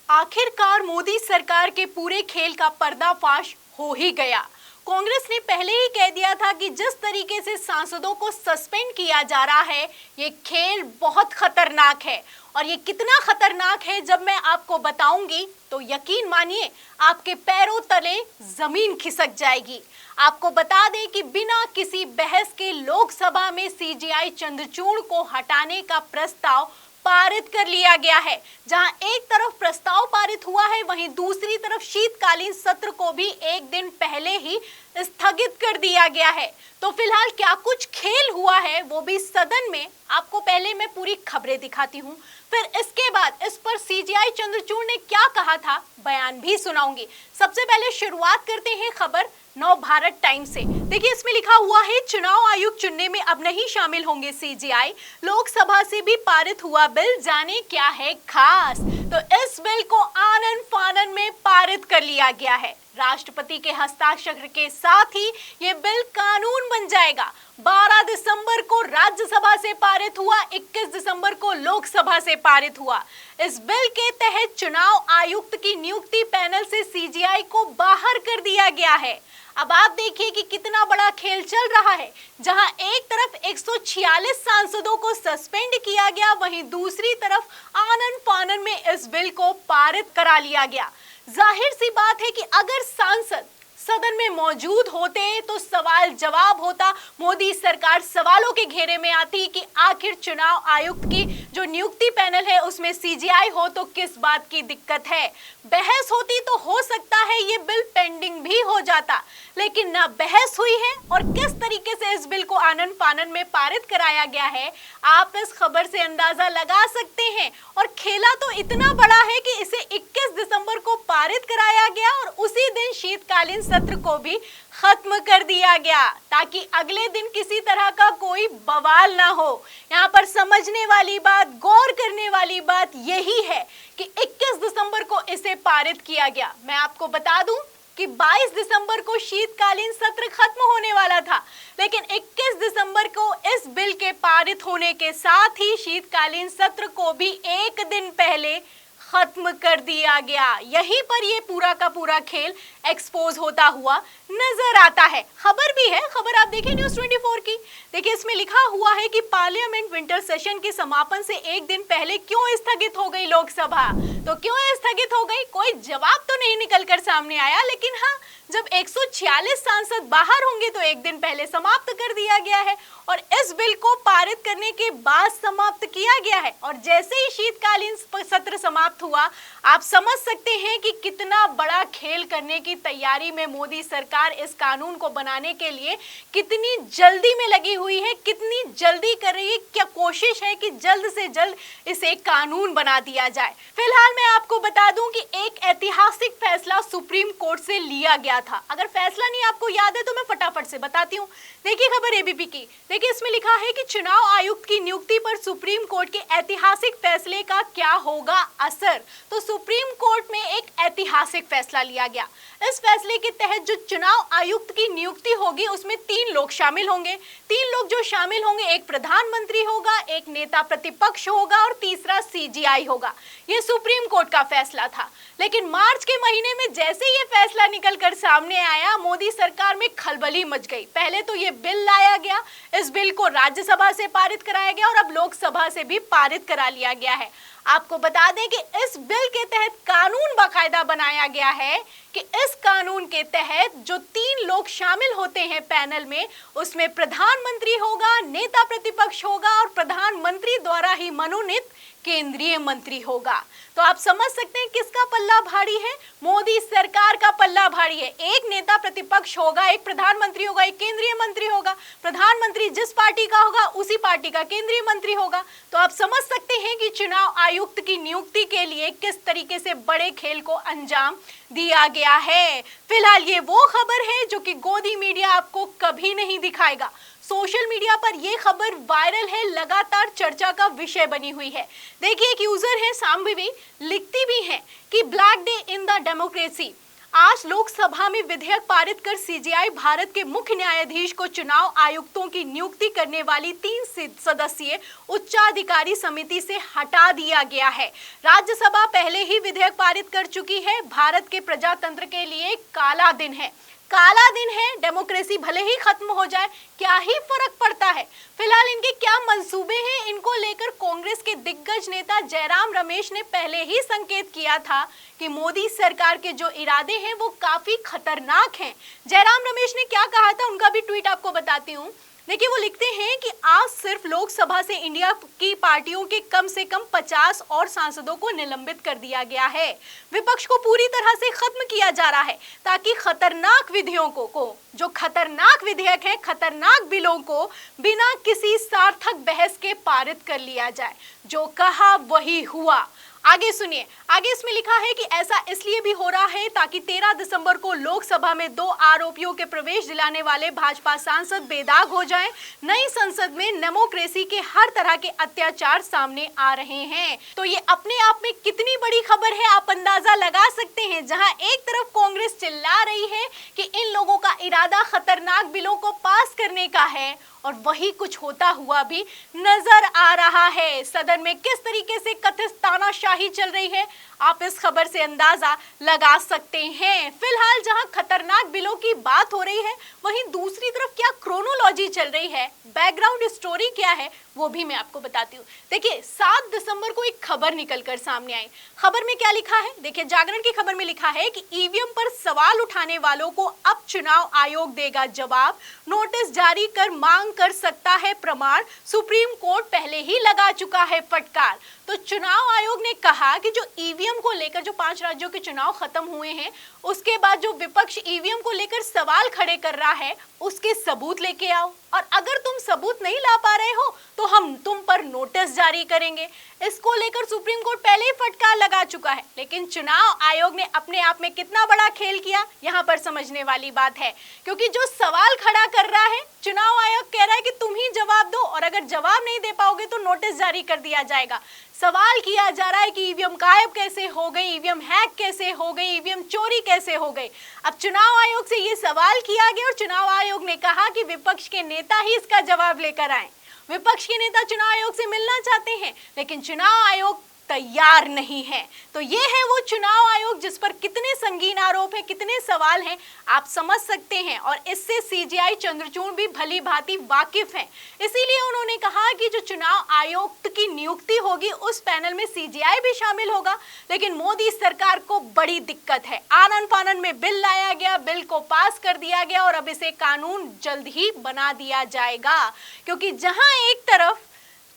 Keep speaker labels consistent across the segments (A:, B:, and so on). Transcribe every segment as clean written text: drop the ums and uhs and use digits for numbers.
A: आखिरकार मोदी सरकार के पूरे खेल का पर्दाफाश हो ही गया। कांग्रेस ने पहले ही कह दिया था कि जिस तरीके से सांसदों को सस्पेंड किया जा रहा है, ये खेल बहुत खतरनाक है। और ये कितना खतरनाक है जब मैं आपको बताऊंगी तो यकीन मानिए आपके पैरों तले जमीन खिसक जाएगी। आपको बता दें कि बिना किसी बहस के लोकसभा में सीजेआई चंद्रचूड़ को हटाने का प्रस्ताव पारित कर लिया गया है। जहां एक तरफ प्रस्ताव पारित हुआ है, वहीं दूसरी तरफ शीतकालीन सत्र को भी एक दिन पहले ही स्थगित कर दिया गया है। तो फिलहाल क्या कुछ खेल हुआ है वो भी सदन में, आपको पहले मैं पूरी खबरें दिखाती हूँ, फिर इसके बाद इस पर सीजेआई चंद्रचूड़ ने क्या कहा था बयान भी सुनाऊंगी। सबसे पहले शुरुआत करते हैं खबर नव भारत टाइम्स से। देखिए इसमें लिखा हुआ है, चुनाव आयुक्त चुनने में अब नहीं शामिल होंगे सीजेआई, लोकसभा से भी पारित हुआ बिल, जाने क्या है खास। तो इस बिल को आनन फानन में पारित कर लिया गया है। राष्ट्रपति के हस्ताक्षर के साथ ही ये बिल कानून बन जाएगा। 12 दिसंबर को राज्यसभा से पारित हुआ, 21 दिसंबर को लोकसभा से पारित हुआ। इस बिल के तहत चुनाव आयुक्त की नियुक्ति पैनल से सीजेआई को बाहर कर दिया गया है। अब आप देखिए कि कितना बड़ा खेल चल रहा है। जहां एक तरफ 146 सांसदों को सस्पेंड किया गया, वहीं दूसरी तरफ आनन फानन में इस बिल को पारित करा लिया गया। जाहिर सी बात है कि अगर सांसद सदन में मौजूद होते तो सवाल जवाब होता, मोदी सरकार सवालों के घेरे में आती कि आखिर चुनाव आयुक्त की जो नियुक्ति पैनल है उसमें सीजेआई हो तो किस बात की दिक्कत है। बहस होती तो हो सकता है ये बिल पेंडिंग भी हो जाता, लेकिन ना बहस हुई है और किस तरीके से इस बिल को आनन फानन में पारित कराया गया है आप इस खबर से अंदाजा लगा सकते हैं। और खेला तो इतना बड़ा है कि इसे 21 दिसंबर को पारित कराया गया और उसी दिन शीतकालीन सत्र को भी खत्म कर दिया गया, ताकि अगले दिन किसी तरह का कोई बवाल ना हो। यहाँ पर समझने वाली बात, गौर करने वाली बात यही है कि 21 दिसंबर को इसे पारित किया गया। मैं आपको बता दूं कि 22 दिसंबर को शीतकालीन सत्र खत्म होने वाला था, लेकिन 21 दिसंबर को इस बिल के पारित होने के साथ ही शीतकालीन सत्र को भी एक दिन पहले खत्म कर दिया गया। यहीं पर ये पूरा का पूरा खेल एक्सपोज होता हुआ नजर आता है। खबर भी है, खबर आप देखिए न्यूज़ 24 की। देखिए इसमें लिखा हुआ है कि पार्लियामेंट विंटर सेशन के समापन से एक दिन पहले क्यों स्थगित हो गई लोकसभा। तो क्यों स्थगित हो गई, कोई जवाब तो नहीं निकल कर सामने आया, लेकिन हाँ, जब 146 सांसद बाहर होंगे तो एक दिन पहले समाप्त कर दिया गया है और इस बिल को पारित करने के बाद समाप्त किया गया है। और जैसे ही शीतकालीन सत्र समाप्त हुआ, आप समझ सकते हैं कि कितना बड़ा खेल करने की तैयारी में मोदी सरकार इस कानून को बनाने के लिए कितनी जल्दी में लगी हुई है, कितनी जल्दी कर रही है, क्या कोशिश है कि जल्द से जल्द इसे कानून बना दिया जाए। फिलहाल मैं आपको बता दूं कि एक ऐतिहासिक फैसला सुप्रीम कोर्ट से लिया गया था। अगर फैसला नहीं आपको याद है तो मैं फटाफट से बताती हूँ। देखिए खबर एबीपी की। देखिए इसमें लिखा है कि चुनाव आयुक्त की नियुक्ति पर सुप्रीम कोर्ट के ऐतिहासिक फैसले का क्या होगा असर। तो सुप्रीम कोर्ट में एक ऐतिहासिक फैसला लिया गया। इस फैसले के तहत जो चुनाव आयुक्त की नियुक्ति होगी उसमें 3 लोग शामिल होंगे। 3 लोग जो शामिल होंगे, एक प्रधानमंत्री होगा, एक नेता प्रतिपक्ष होगा और तीसरा सीजेआई होगा। ये सुप्रीम कोर्ट का फैसला था, लेकिन मार्च के महीने में जैसे ये फैसला निकल कर सामने आया, मोदी सरकार में खलबली मच गई। पहले तो ये बिल लाया गया, इस बिल को राज्यसभा से पारित कराया गया और अब लोकसभा से भी पारित करा लिया गया है। आपको बता दें कि इस बिल के तहत कानून बाकायदा बनाया गया है कि इस कानून के तहत जो 3 लोग शामिल होते हैं पैनल में, उसमें प्रधानमंत्री होगा, नेता प्रतिपक्ष होगा और प्रधानमंत्री द्वारा ही मनोनीत केंद्रीय मंत्री होगा। तो आप समझ सकते हैं किसका पल्ला भारी है, मोदी सरकार का पल्ला भारी है। एक नेता प्रतिपक्ष होगा, एक प्रधानमंत्री होगा, एक केंद्रीय मंत्री होगा। प्रधानमंत्री जिस पार्टी का होगा उसी पार्टी का केंद्रीय मंत्री होगा। तो आप समझ सकते हैं कि चुनाव आयुक्त की नियुक्ति के लिए किस तरीके से बड़े खेल को अंजाम दिया गया है। फिलहाल ये वो खबर है जो कि गोदी मीडिया आपको कभी नहीं दिखाएगा। सोशल मीडिया पर यह खबर वायरल है, लगातार चर्चा का विषय बनी हुई है। देखिए एक यूजर है शाम्भवी, लिखती भी हैं कि black day in the democracy. आज लोकसभा में विधेयक पारित कर सीजेआई भारत के मुख्य न्यायाधीश को चुनाव आयुक्तों की नियुक्ति करने वाली 3 सदस्यीय उच्चाधिकारी समिति से हटा दिया गया है। राज्यसभा पहले ही विधेयक पारित कर चुकी है। भारत के प्रजातंत्र के लिए काला दिन है, काला दिन है। डेमोक्रेसी भले ही खत्म हो जाए, क्या ही फर्क पड़ता है। फिलहाल इनके क्या मंसूबे हैं, इनको लेकर कांग्रेस के दिग्गज नेता जयराम रमेश ने पहले ही संकेत किया था कि मोदी सरकार के जो इरादे हैं वो काफी खतरनाक हैं। जयराम रमेश ने क्या कहा था, उनका भी ट्वीट आपको बताती हूँ। देखिए, वो लिखते हैं कि आज सिर्फ लोकसभा से इंडिया की पार्टियों के कम से कम 50 और सांसदों को निलंबित कर दिया गया है। विपक्ष को पूरी तरह से खत्म किया जा रहा है ताकि खतरनाक विधेयकों को जो खतरनाक विधेयक है, खतरनाक बिलों को बिना किसी सार्थक बहस के पारित कर लिया जाए। जो कहा वही हुआ। आगे सुनिए, आगे इसमें लिखा है कि ऐसा इसलिए भी हो रहा है ताकि 13 दिसंबर को लोकसभा में 2 आरोपियों के प्रवेश दिलाने वाले भाजपा सांसद बेदाग हो जाएं। नई संसद में डेमोक्रेसी के हर तरह के अत्याचार सामने आ रहे हैं। तो ये अपने आप में कितनी बड़ी खबर है, आप अंदाजा लगा सकते हैं। जहां एक तरफ कांग्रेस चिल्ला रही है कि इन लोगों का इरादा खतरनाक बिलों को पास करने का है, और वही कुछ होता हुआ भी नजर आ रहा है। सदन में किस तरीके से कथित तानाशाही चल रही है, आप इस खबर से अंदाजा लगा सकते हैं। फिलहाल जहां खतरनाक बिलों की बात हो रही है, वहीं दूसरी तरफ क्या क्रोनोलॉजी चल रही है, बैकग्राउंड स्टोरी क्या है, वो भी मैं आपको बताती हूँ। देखिए, 7 दिसंबर को एक खबर निकलकर सामने आई। खबर में क्या लिखा है, देखिए, जागरण की खबर में लिखा है कि ईवीएम पर सवाल उठाने वालों को अब चुनाव आयोग देगा जवाब। नोटिस जारी कर मांग कर सकता है प्रमाण। सुप्रीम कोर्ट पहले ही लगा चुका है फटकार। तो चुनाव आयोग ने कहा कि जो ईवीएम को लेकर जो 5 राज्यों के चुनाव खत्म हुए हैं, उसके बाद जो विपक्ष ईवीएम को लेकर सवाल खड़े कर रहा है, उसके सबूत लेके आओ, और अगर तुम सबूत नहीं ला पा रहे हो तो हम तुम पर नोटिस जारी करेंगे। इसको लेकर सुप्रीम कोर्ट पहले ही फटकार लगा चुका है। लेकिन चुनाव आयोग ने अपने आप में कितना बड़ा खेल किया, यहाँ पर समझने वाली बात है। क्योंकि जो सवाल खड़ा कर रहा है, चुनाव आयोग कह रहा है कि तुम ही जवाब दो, और अगर जवाब नहीं दे पाओगे तो नोटिस जारी कर दिया जाएगा। सवाल किया जा रहा है कि ईवीएम गायब कैसे हो गई, ईवीएम हैक कैसे हो गई, ईवीएम चोरी कैसे हो गई। अब चुनाव आयोग से ये सवाल किया गया और चुनाव आयोग ने कहा कि विपक्ष के नेता ही इसका जवाब लेकर आए। विपक्ष के नेता चुनाव आयोग से मिलना चाहते हैं, लेकिन चुनाव आयोग तैयार नहीं है। तो ये है वो चुनाव आयोग जिस पर कितने संगीन आरोप है, कितने सवाल हैं, आप समझ सकते हैं। और इससे सीजेआई चंद्रचूड़ भी भली भांति वाकिफ हैं। इसीलिए उन्होंने कहा कि जो चुनाव आयुक्त की नियुक्ति होगी, उस पैनल में सीजेआई भी शामिल होगा। लेकिन मोदी सरकार को बड़ी दिक्कत है। आनन फानन में बिल लाया गया, बिल को पास कर दिया गया, और अब इसे कानून जल्द ही बना दिया जाएगा। क्योंकि जहां एक तरफ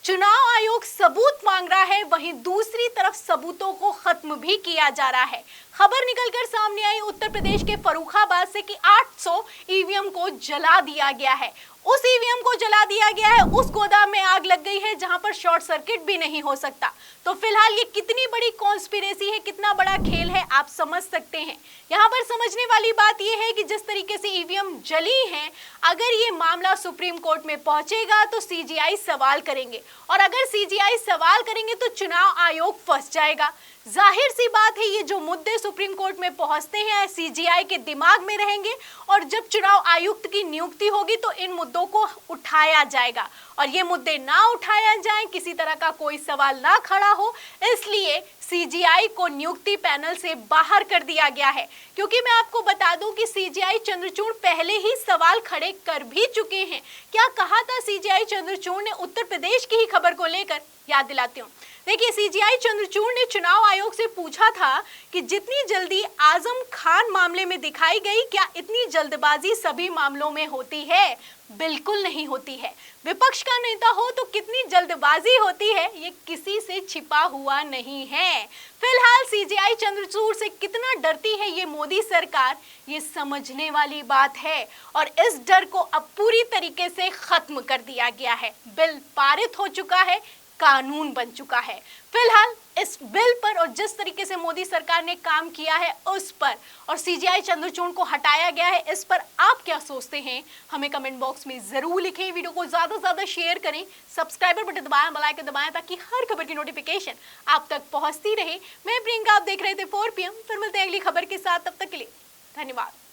A: चुनाव आयोग सबूत मांग रहा है, वहीं दूसरी तरफ सबूतों को खत्म भी किया जा रहा है। खबर निकलकर सामने आई उत्तर प्रदेश के फर्रुखाबाद से कि 800 ईवीएम को जला दिया गया है। उस ईवीएम को जला दिया गया है, उस गोदाम में आग लग गई है जहां पर शॉर्ट सर्किट भी नहीं हो सकता। तो फिलहाल ये कितनी बड़ी कॉन्स्पिरेसी है, कितना बड़ा खेल है, आप समझ सकते हैं। यहाँ पर समझने वाली बात यह है कि जिस तरीके से ईवीएम जली हैं, अगर ये मामला सुप्रीम कोर्ट में पहुंचेगा तो सीजेआई सवाल करेंगे, और अगर सीजेआई सवाल करेंगे तो चुनाव आयोग फंस जाएगा। जाहिर सी बात है, ये जो मुद्दे सुप्रीम कोर्ट में पहुंचते हैं सीजेआई के दिमाग में रहेंगे, और जब चुनाव आयुक्त की नियुक्ति होगी तो इन मुद्दों को उठाया जाएगा। और ये मुद्दे ना उठाया जाए, किसी तरह का कोई सवाल ना खड़ा हो, इसलिए सीजेआई को नियुक्ति पैनल से बाहर कर दिया गया है। क्योंकि मैं आपको बता दूं कि सीजेआई चंद्रचूड़ पहले ही सवाल खड़े कर भी चुके हैं। क्या कहा था सीजेआई चंद्रचूड़ ने उत्तर प्रदेश की ही खबर को लेकर, याद दिलाती हूँ। देखिए, सीजेआई चंद्रचूड़ ने चुनाव आयोग से पूछा था कि जितनी जल्दी आजम खान मामले में दिखाई गई, क्या इतनी जल्दबाजी सभी मामलों में होती है? बिल्कुल नहीं होती है। विपक्ष का नेता हो तो कितनी जल्दबाजी होती है, ये किसी से छिपा हुआ नहीं है। फिलहाल सीजेआई चंद्रचूड़ से कितना डरती है ये मोदी सरकार, ये समझने वाली बात है। और इस डर को अब पूरी तरीके से खत्म कर दिया गया है। बिल पारित हो चुका है, कानून बन चुका है। फिलहाल इस बिल पर और जिस तरीके से मोदी सरकार ने काम किया है उस पर, और सीजेआई चंद्रचूड़ को हटाया गया है, इस पर आप क्या सोचते हैं, हमें कमेंट बॉक्स में जरूर लिखें। वीडियो को ज्यादा से ज्यादा शेयर करें, सब्सक्राइबर बटन दबाएं, बेल आइकन दबाएं, ताकि हर खबर की नोटिफिकेशन आप तक पहुंचती रहे। मैं प्रियंका, आप देख रहे थे 4 PM। फिर मिलते हैं अगली खबर के साथ, तब तक के लिए धन्यवाद।